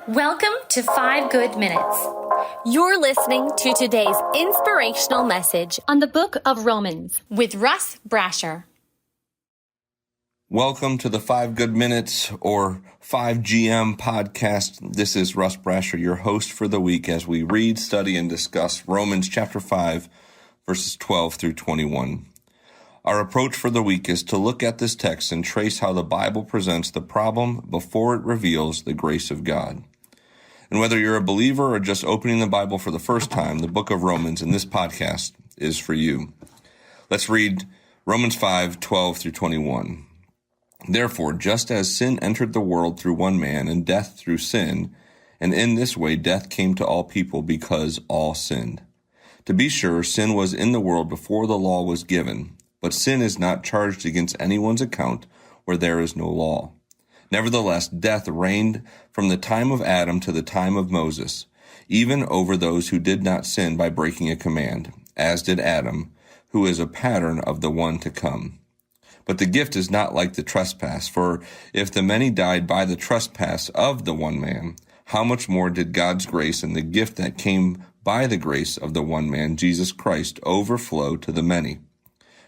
Welcome to 5 Good Minutes. You're listening to today's inspirational message On the book of Romans with Russ Brasher. Welcome to the 5 Good Minutes or 5GM podcast. This is Russ Brasher, your host for the week as we read, study, and discuss Romans chapter 5, verses 12 through 21. Our approach for the week is to look at this text and trace how the Bible presents the problem before it reveals the grace of God. And whether you're a believer or just opening the Bible for the first time, the book of Romans in this podcast is for you. Let's read Romans 5, 12 through 21. Therefore, just as sin entered the world through one man and death through sin, and in this way death came to all people because all sinned. To be sure, sin was in the world before the law was given, but sin is not charged against anyone's account where there is no law. Nevertheless, death reigned from the time of Adam to the time of Moses, even over those who did not sin by breaking a command, as did Adam, who is a pattern of the one to come. But the gift is not like the trespass, for if the many died by the trespass of the one man, how much more did God's grace and the gift that came by the grace of the one man, Jesus Christ, overflow to the many?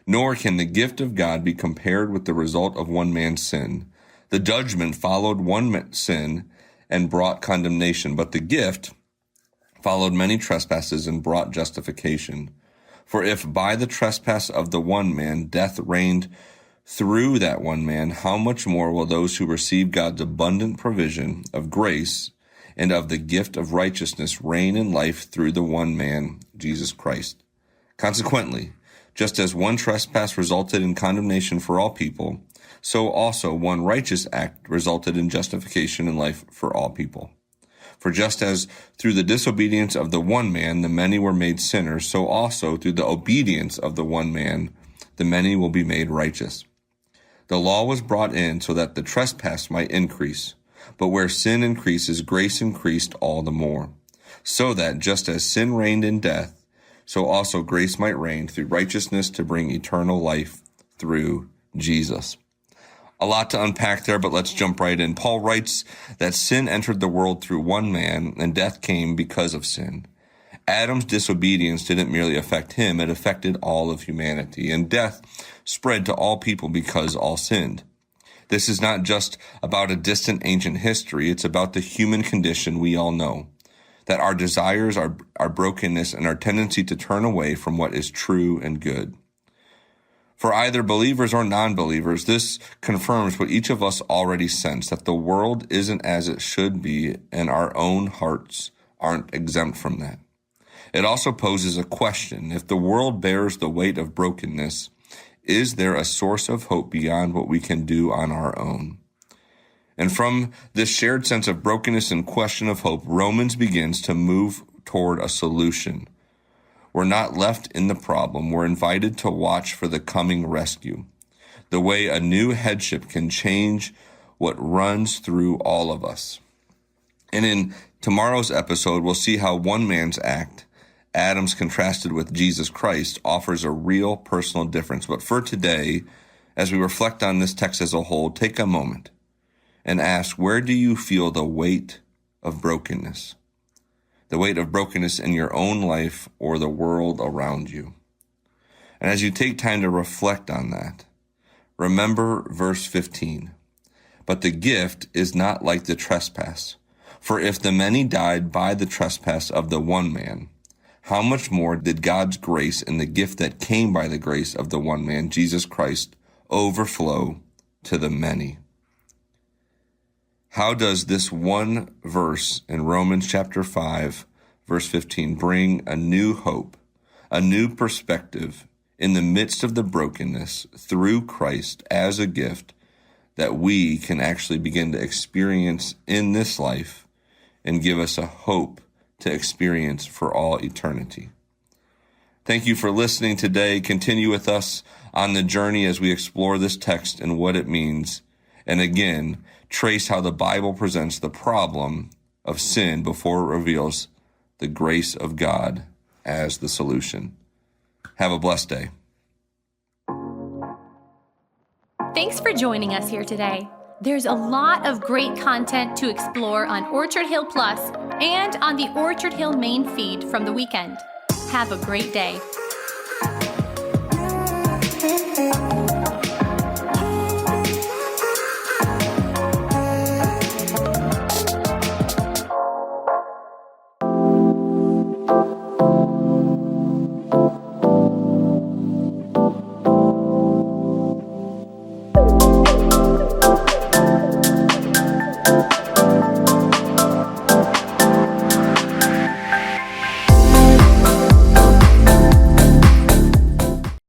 Nor can the gift of God be compared with the result of one man's sin. The judgment followed one sin and brought condemnation, but the gift followed many trespasses and brought justification. For if by the trespass of the one man death reigned through that one man, how much more will those who receive God's abundant provision of grace and of the gift of righteousness reign in life through the one man, Jesus Christ? Consequently, just as one trespass resulted in condemnation for all people, so also one righteous act resulted in justification in life for all people. For just as through the disobedience of the one man the many were made sinners, so also through the obedience of the one man the many will be made righteous. The law was brought in so that the trespass might increase, but where sin increases, grace increased all the more, so that just as sin reigned in death, so also grace might reign through righteousness to bring eternal life through Jesus. A lot to unpack there, but let's jump right in. Paul writes that sin entered the world through one man, and death came because of sin. Adam's disobedience didn't merely affect him, it affected all of humanity, and death spread to all people because all sinned. This is not just about a distant ancient history, it's about the human condition we all know. That our desires, our brokenness, and our tendency to turn away from what is true and good. For either believers or non-believers, this confirms what each of us already sense, that the world isn't as it should be, and our own hearts aren't exempt from that. It also poses a question. If the world bears the weight of brokenness, is there a source of hope beyond what we can do on our own? And from this shared sense of brokenness and question of hope, Romans begins to move toward a solution. We're not left in the problem. We're invited to watch for the coming rescue, the way a new headship can change what runs through all of us. And in tomorrow's episode, we'll see how one man's act, Adam's contrasted with Jesus Christ, offers a real personal difference. But for today, as we reflect on this text as a whole, take a moment and ask, where do you feel the weight of brokenness? The weight of brokenness in your own life or the world around you. And as you take time to reflect on that, remember verse 15. But the gift is not like the trespass. For if the many died by the trespass of the one man, how much more did God's grace and the gift that came by the grace of the one man, Jesus Christ, overflow to the many? How does this one verse in Romans chapter 5, verse 15, bring a new hope, a new perspective in the midst of the brokenness through Christ as a gift that we can actually begin to experience in this life and give us a hope to experience for all eternity? Thank you for listening today. Continue with us on the journey as we explore this text and what it means. And again, trace how the Bible presents the problem of sin before it reveals the grace of God as the solution. Have a blessed day. Thanks for joining us here today. There's a lot of great content to explore on Orchard Hill Plus and on the Orchard Hill main feed from the weekend. Have a great day.